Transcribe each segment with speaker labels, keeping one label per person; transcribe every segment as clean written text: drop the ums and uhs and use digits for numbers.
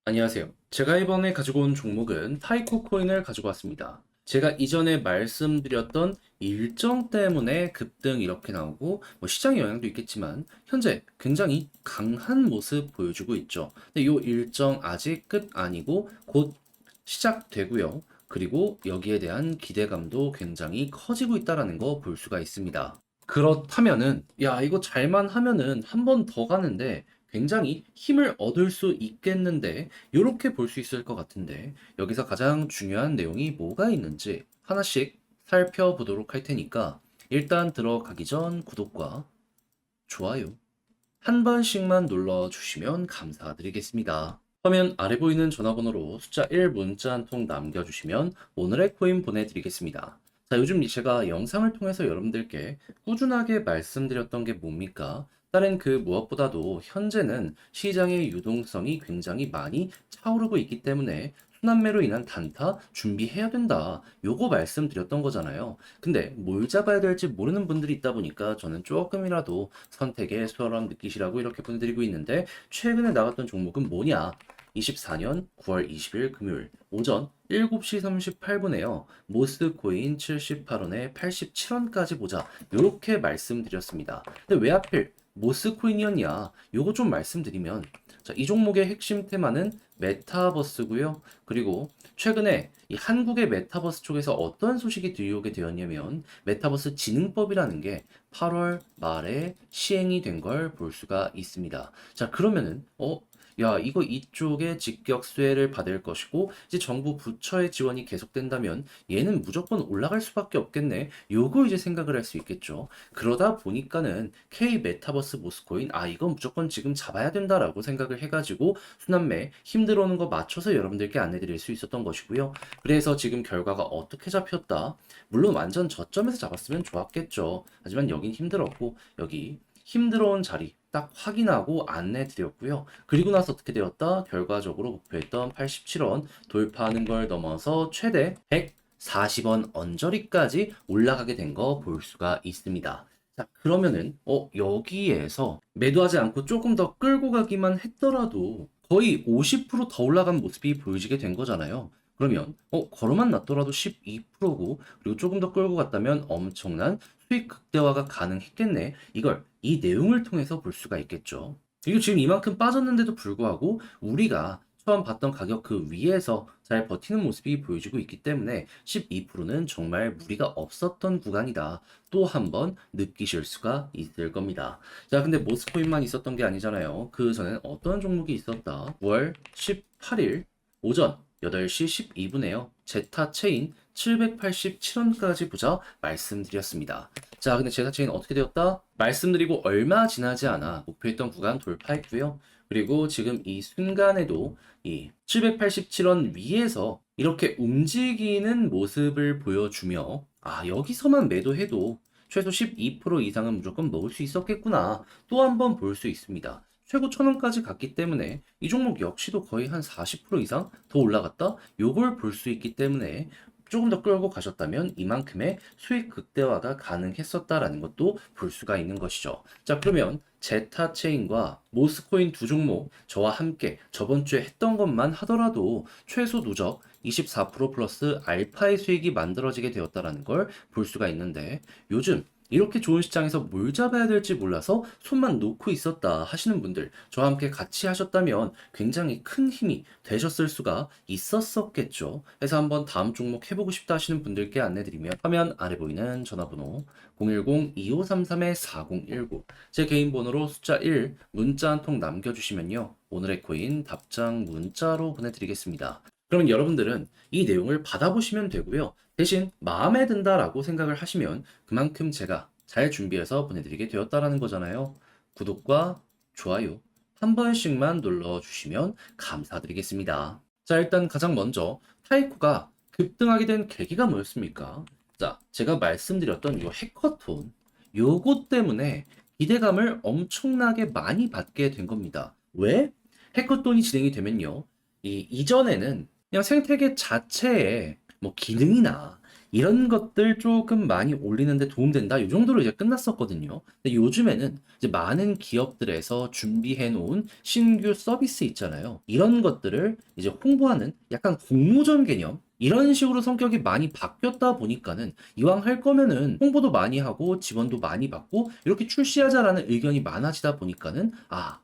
Speaker 1: 안녕하세요. 제가 이번에 가지고 온 종목은 타이코 코인을 가지고 왔습니다. 제가 이전에 말씀드렸던 일정 때문에 급등 이렇게 나오고 시장 영향도 있겠지만 현재 굉장히 강한 모습 보여주고 있죠. 근데 이 일정 아직 끝 아니고 곧 시작되고요. 그리고 여기에 대한 기대감도 굉장히 커지고 있다라는 거 볼 수가 있습니다. 그렇다면은 야 이거 잘만 하면은 한 번 더 가는데 굉장히 힘을 얻을 수 있겠는데 요렇게 볼 수 있을 것 같은데 여기서 가장 중요한 내용이 뭐가 있는지 하나씩 살펴보도록 할 테니까 일단 들어가기 전 구독과 좋아요 한 번씩만 눌러주시면 감사드리겠습니다. 화면 아래 보이는 전화번호로 숫자 1 문자 한 통 남겨주시면 오늘의 코인 보내드리겠습니다. 자, 요즘 제가 영상을 통해서 여러분들께 꾸준하게 말씀드렸던 게 뭡니까? 다른 그 무엇보다도 현재는 시장의 유동성이 굉장히 많이 차오르고 있기 때문에 순환매로 인한 단타 준비해야 된다. 요거 말씀드렸던 거잖아요. 근데 뭘 잡아야 될지 모르는 분들이 있다 보니까 저는 조금이라도 선택에 수월함 느끼시라고 이렇게 보내드리고 있는데 최근에 나갔던 종목은 뭐냐? 24년 9월 20일 금요일 오전 7시 38분에요. 모스코인 78원에 87원까지 보자. 이렇게 말씀드렸습니다. 근데 왜 하필 모스코인이었냐? 요거 좀 말씀드리면 자, 이 종목의 핵심 테마는 메타버스고요. 그리고 최근에 이 한국의 메타버스 쪽에서 어떤 소식이 들려오게 되었냐면 메타버스 진흥법이라는 게 8월 말에 시행이 된 걸 볼 수가 있습니다. 자, 그러면은 야, 이거 이쪽에 직격 수혜를 받을 것이고 이제 정부 부처의 지원이 계속된다면 얘는 무조건 올라갈 수밖에 없겠네. 요거 이제 생각을 할 수 있겠죠. 그러다 보니까는 K 메타버스 모스코인 이건 무조건 지금 잡아야 된다라고 생각을 해가지고 순환매 힘들어오는 거 맞춰서 여러분들께 안내드릴 수 있었던 것이고요. 그래서 지금 결과가 어떻게 잡혔다. 물론 완전 저점에서 잡았으면 좋았겠죠. 하지만 여긴 힘들었고 여기 힘들어온 자리 딱 확인하고 안내 드렸고요. 그리고 나서 어떻게 되었다? 결과적으로 목표했던 87원 돌파하는 걸 넘어서 최대 140원 언저리까지 올라가게 된 거 볼 수가 있습니다. 자, 그러면은 여기에서 매도하지 않고 조금 더 끌고 가기만 했더라도 거의 50%더 올라간 모습이 보여지게 된 거잖아요. 그러면 걸어만 놨더라도 12%고 그리고 조금 더 끌고 갔다면 엄청난 수익 극대화가 가능했겠네. 이걸 이 내용을 통해서 볼 수가 있겠죠. 이거 지금 이만큼 빠졌는데도 불구하고 우리가 처음 봤던 가격 그 위에서 잘 버티는 모습이 보여지고 있기 때문에 12%는 정말 무리가 없었던 구간이다. 또 한 번 느끼실 수가 있을 겁니다. 자, 근데 모스코인만 있었던 게 아니잖아요. 그 전엔 어떤 종목이 있었다. 9월 18일 오전 8시 12분에요. 제타 체인 787원까지 보자 말씀드렸습니다. 자, 근데 제타 체인 어떻게 되었다? 말씀드리고 얼마 지나지 않아 목표했던 구간 돌파했고요. 그리고 지금 이 순간에도 이 787원 위에서 이렇게 움직이는 모습을 보여주며 여기서만 매도해도 최소 12% 이상은 무조건 먹을 수 있었겠구나. 또 한 번 볼 수 있습니다. 최고 1000원까지 갔기 때문에 이 종목 역시도 거의 한 40% 이상 더 올라갔다? 요걸 볼 수 있기 때문에 조금 더 끌고 가셨다면 이만큼의 수익 극대화가 가능했었다라는 것도 볼 수가 있는 것이죠. 자, 그러면 제타체인과 모스코인 두 종목 저와 함께 저번 주에 했던 것만 하더라도 최소 누적 24% 플러스 알파의 수익이 만들어지게 되었다라는 걸 볼 수가 있는데 요즘 이렇게 좋은 시장에서 뭘 잡아야 될지 몰라서 손만 놓고 있었다 하시는 분들 저와 함께 같이 하셨다면 굉장히 큰 힘이 되셨을 수가 있었었겠죠. 그래서 한번 다음 종목 해보고 싶다 하시는 분들께 안내드리면 화면 아래 보이는 전화번호 010-2533-4019 제 개인 번호로 숫자 1 문자 한 통 남겨주시면요. 오늘의 코인 답장 문자로 보내드리겠습니다. 그러면 여러분들은 이 내용을 받아보시면 되고요. 대신 마음에 든다라고 생각을 하시면 그만큼 제가 잘 준비해서 보내드리게 되었다라는 거잖아요. 구독과 좋아요 한 번씩만 눌러주시면 감사드리겠습니다. 자, 일단 가장 먼저 타이코가 급등하게 된 계기가 뭐였습니까? 자, 제가 말씀드렸던 이 해커톤 요거 때문에 기대감을 엄청나게 많이 받게 된 겁니다. 왜? 해커톤이 진행이 되면요. 이전에는 그냥 생태계 자체에 뭐 기능이나 이런 것들 조금 많이 올리는데 도움된다. 이 정도로 이제 끝났었거든요. 근데 요즘에는 이제 많은 기업들에서 준비해 놓은 신규 서비스 있잖아요. 이런 것들을 이제 홍보하는 약간 공모전 개념? 이런 식으로 성격이 많이 바뀌었다 보니까는 이왕 할 거면은 홍보도 많이 하고 지원도 많이 받고 이렇게 출시하자라는 의견이 많아지다 보니까는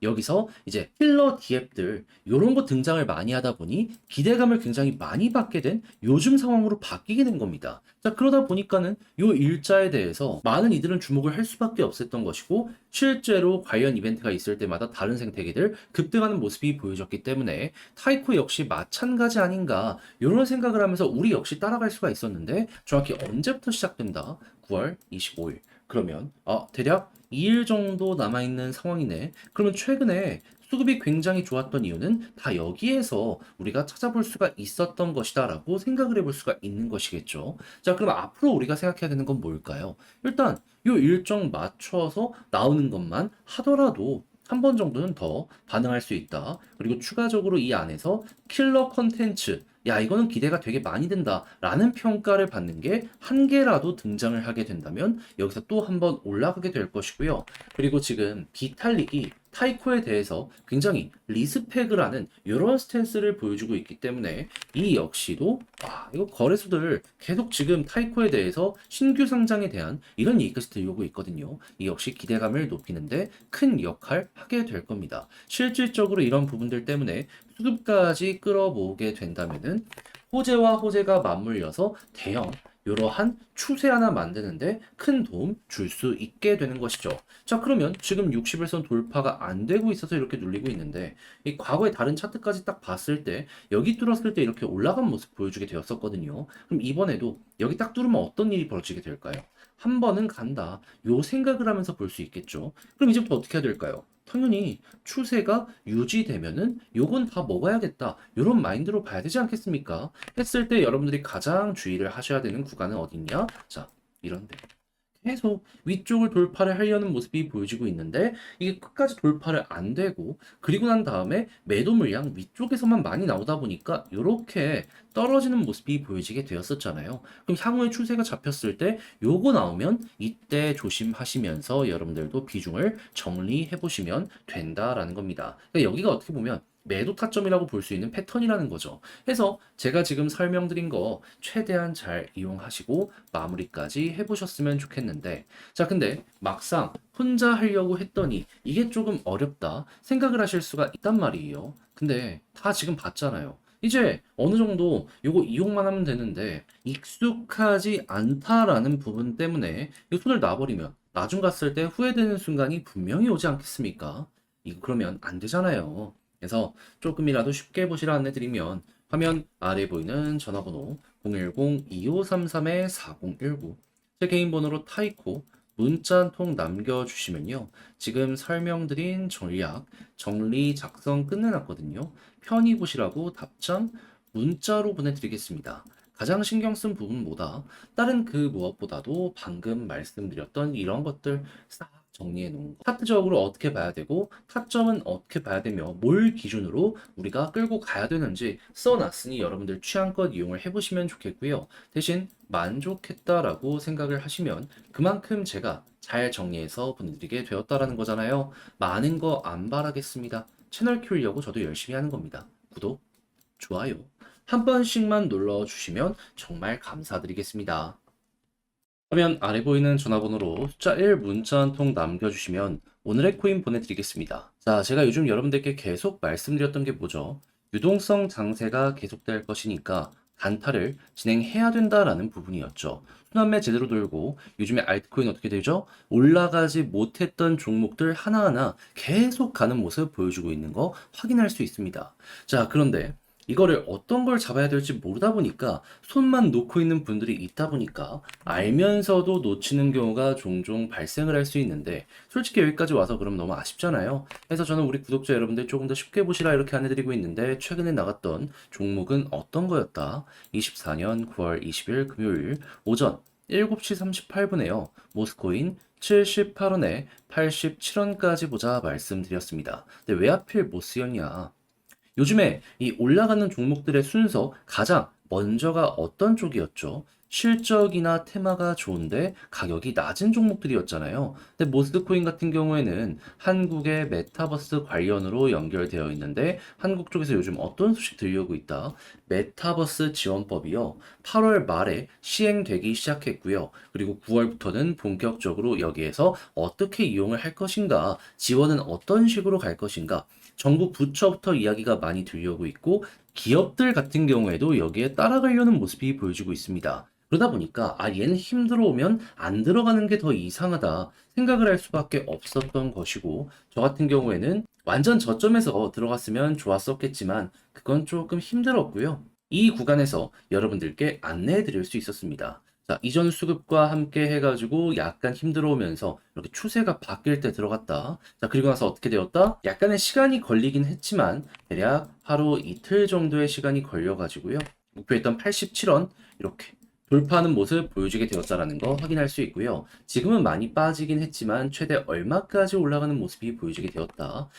Speaker 1: 여기서 이제 필러 디앱들 요런 거 등장을 많이 하다 보니 기대감을 굉장히 많이 받게 된 요즘 상황으로 바뀌게 된 겁니다. 자, 그러다 보니까는 요 일자에 대해서 많은 이들은 주목을 할 수밖에 없었던 것이고 실제로 관련 이벤트가 있을 때마다 다른 생태계들 급등하는 모습이 보여졌기 때문에 타이코 역시 마찬가지 아닌가 이런 생각을 하면서 우리 역시 따라갈 수가 있었는데 정확히 언제부터 시작된다? 9월 25일. 그러면 대략 2일 정도 남아있는 상황이네. 그러면 최근에 수급이 굉장히 좋았던 이유는 다 여기에서 우리가 찾아볼 수가 있었던 것이다 라고 생각을 해볼 수가 있는 것이겠죠. 자, 그럼 앞으로 우리가 생각해야 되는 건 뭘까요? 일단 요 일정 맞춰서 나오는 것만 하더라도 한 번 정도는 더 반응할 수 있다. 그리고 추가적으로 이 안에서 킬러 컨텐츠, 야, 이거는 기대가 되게 많이 된다. 라는 평가를 받는 게 한 개라도 등장을 하게 된다면 여기서 또 한 번 올라가게 될 것이고요. 그리고 지금 비탈릭이 타이코에 대해서 굉장히 리스펙을 하는 이런 스탠스를 보여주고 있기 때문에 이 역시도 이거 거래소들 계속 지금 타이코에 대해서 신규 상장에 대한 이런 얘기까지 들려오고 있거든요. 이 역시 기대감을 높이는데 큰 역할 하게 될 겁니다. 실질적으로 이런 부분들 때문에 수급까지 끌어모으게 된다면은 호재와 호재가 맞물려서 대형 이러한 추세 하나 만드는데 큰 도움 줄 수 있게 되는 것이죠. 자, 그러면 지금 60일선 돌파가 안 되고 있어서 이렇게 눌리고 있는데 이 과거의 다른 차트까지 딱 봤을 때 여기 뚫었을 때 이렇게 올라간 모습 보여주게 되었었거든요. 그럼 이번에도 여기 딱 뚫으면 어떤 일이 벌어지게 될까요? 한 번은 간다. 요 생각을 하면서 볼 수 있겠죠. 그럼 이제부터 어떻게 해야 될까요? 당연히 추세가 유지되면은 요건 다 먹어야겠다. 요런 마인드로 봐야 되지 않겠습니까? 했을 때 여러분들이 가장 주의를 하셔야 되는 구간은 어딨냐? 자, 이런데. 계속 위쪽을 돌파를 하려는 모습이 보여지고 있는데 이게 끝까지 돌파를 안 되고 그리고 난 다음에 매도 물량 위쪽에서만 많이 나오다 보니까 이렇게 떨어지는 모습이 보여지게 되었었잖아요. 그럼 향후에 추세가 잡혔을 때 요거 나오면 이때 조심하시면서 여러분들도 비중을 정리해 보시면 된다라는 겁니다. 그러니까 여기가 어떻게 보면 매도 타점이라고 볼 수 있는 패턴이라는 거죠. 해서 제가 지금 설명드린 거 최대한 잘 이용하시고 마무리까지 해보셨으면 좋겠는데, 자, 근데 막상 혼자 하려고 했더니 이게 조금 어렵다 생각을 하실 수가 있단 말이에요. 근데 다 지금 봤잖아요. 이제 어느 정도 요거 이용만 하면 되는데 익숙하지 않다라는 부분 때문에 이 손을 놔버리면 나중 갔을 때 후회되는 순간이 분명히 오지 않겠습니까? 이거 그러면 안 되잖아요. 그래서 조금이라도 쉽게 보시라 안내드리면 화면 아래 보이는 전화번호 010-2533-4019 제 개인 번호로 타이코 문자 한 통 남겨주시면요. 지금 설명드린 전략 정리 작성 끝내놨거든요. 편히 보시라고 답장 문자로 보내드리겠습니다. 가장 신경 쓴 부분 뭐다? 다른 그 무엇보다도 방금 말씀드렸던 이런 것들 싹 정리해 놓은 거. 차트적으로 어떻게 봐야 되고 타점은 어떻게 봐야 되며 뭘 기준으로 우리가 끌고 가야 되는지 써놨으니 여러분들 취향껏 이용을 해보시면 좋겠고요. 대신 만족했다라고 생각을 하시면 그만큼 제가 잘 정리해서 보내드리게 되었다라는 거잖아요. 많은 거 안 바라겠습니다. 채널 키우려고 저도 열심히 하는 겁니다. 구독, 좋아요 한 번씩만 눌러주시면 정말 감사드리겠습니다. 화면 아래 보이는 전화번호로 숫자 1 문자 한 통 남겨주시면 오늘의 코인 보내드리겠습니다. 자, 제가 요즘 여러분들께 계속 말씀드렸던 게 뭐죠? 유동성 장세가 계속될 것이니까 단타를 진행해야 된다라는 부분이었죠. 순환매 제대로 돌고 요즘에 알트코인 어떻게 되죠? 올라가지 못했던 종목들 하나하나 계속 가는 모습 보여주고 있는 거 확인할 수 있습니다. 자, 그런데 이거를 어떤 걸 잡아야 될지 모르다 보니까 손만 놓고 있는 분들이 있다 보니까 알면서도 놓치는 경우가 종종 발생을 할 수 있는데 솔직히 여기까지 와서 그럼 너무 아쉽잖아요. 그래서 저는 우리 구독자 여러분들 조금 더 쉽게 보시라 이렇게 안내드리고 있는데 최근에 나갔던 종목은 어떤 거였다? 24년 9월 20일 금요일 오전 7시 38분에요. 모스코인 78원에 87원까지 보자 말씀드렸습니다. 근데 왜 하필 못 쓰였냐? 요즘에 이 올라가는 종목들의 순서 가장 먼저가 어떤 쪽이었죠? 실적이나 테마가 좋은데 가격이 낮은 종목들이었잖아요. 근데 모스코인 같은 경우에는 한국의 메타버스 관련으로 연결되어 있는데 한국 쪽에서 요즘 어떤 소식 들려오고 있다. 메타버스 지원법이요. 8월 말에 시행되기 시작했고요. 그리고 9월부터는 본격적으로 여기에서 어떻게 이용을 할 것인가, 지원은 어떤 식으로 갈 것인가, 정부 부처부터 이야기가 많이 들려오고 있고 기업들 같은 경우에도 여기에 따라가려는 모습이 보여지고 있습니다. 그러다 보니까 얘는 힘들어 오면 안 들어가는 게 더 이상하다 생각을 할 수밖에 없었던 것이고 저 같은 경우에는 완전 저점에서 들어갔으면 좋았었겠지만 그건 조금 힘들었고요. 이 구간에서 여러분들께 안내해 드릴 수 있었습니다. 자, 이전 수급과 함께 해가지고 약간 힘들어 오면서 이렇게 추세가 바뀔 때 들어갔다. 자, 그리고 나서 어떻게 되었다? 약간의 시간이 걸리긴 했지만 대략 하루 이틀 정도의 시간이 걸려가지고요. 목표했던 87원 이렇게 돌파하는 모습 보여주게 되었다라는 거 확인할 수 있고요. 지금은 많이 빠지긴 했지만 최대 얼마까지 올라가는 모습이 보여지게 되었다.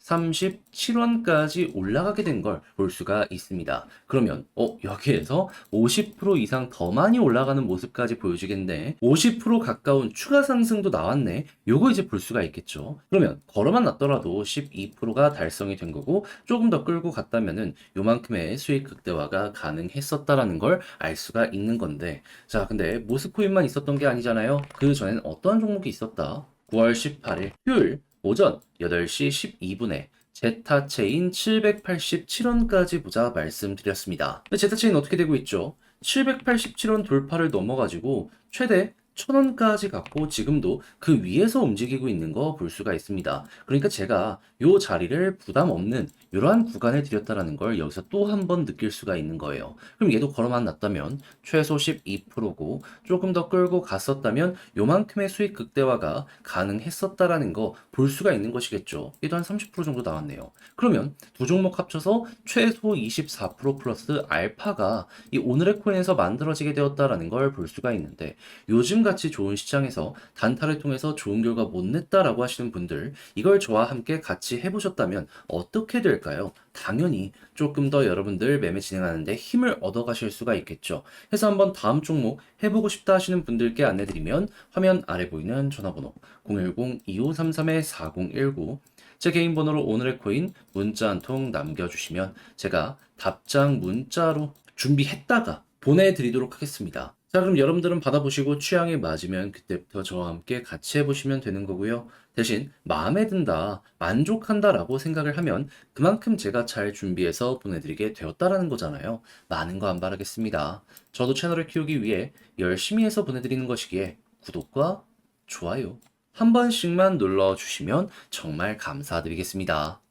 Speaker 1: 137원까지 올라가게 된 걸 볼 수가 있습니다. 그러면 여기에서 50% 이상 더 많이 올라가는 모습까지 보여지겠네. 50% 가까운 추가 상승도 나왔네. 요거 이제 볼 수가 있겠죠. 그러면 걸어만 놨더라도 12%가 달성이 된 거고 조금 더 끌고 갔다면은 요만큼의 수익 극대화가 가능했었다라는 걸 알 수가 있는 건데 자, 근데 모스코인만 있었던 게 아니잖아요. 그 전엔 어떠한 종목이 있었다. 9월 18일 휴일 오전 8시 12분에 제타체인 787원까지 보자 말씀드렸습니다. 근데 제타체인 어떻게 되고 있죠? 787원 돌파를 넘어가지고 최대 1000원까지 갔고 지금도 그 위에서 움직이고 있는 거 볼 수가 있습니다. 그러니까 제가 요 자리를 부담 없는 이러한 구간을 드렸다라는 걸 여기서 또 한 번 느낄 수가 있는 거예요. 그럼 얘도 걸어만 놨다면 최소 12%고 조금 더 끌고 갔었다면 요만큼의 수익 극대화가 가능했었다라는 거 볼 수가 있는 것이겠죠. 얘도 한 30% 정도 나왔네요. 그러면 두 종목 합쳐서 최소 24% 플러스 알파가 이 오늘의 코인에서 만들어지게 되었다라는 걸 볼 수가 있는데 요즘 같이 좋은 시장에서 단타를 통해서 좋은 결과 못 냈다라고 하시는 분들 이걸 저와 함께 같이 해보셨다면 어떻게 될까요? 당연히 조금 더 여러분들 매매 진행하는데 힘을 얻어가실 수가 있겠죠. 그래서 한번 다음 종목 해보고 싶다 하시는 분들께 안내드리면 화면 아래 보이는 전화번호 010-2533-4019 제 개인 번호로 오늘의 코인 문자 한 통 남겨주시면 제가 답장 문자로 준비했다가 보내드리도록 하겠습니다. 자, 그럼 여러분들은 받아보시고 취향에 맞으면 그때부터 저와 함께 같이 해보시면 되는 거고요. 대신 마음에 든다, 만족한다 라고 생각을 하면 그만큼 제가 잘 준비해서 보내드리게 되었다라는 거잖아요. 많은 거 안 바라겠습니다. 저도 채널을 키우기 위해 열심히 해서 보내드리는 것이기에 구독과 좋아요 한 번씩만 눌러주시면 정말 감사드리겠습니다.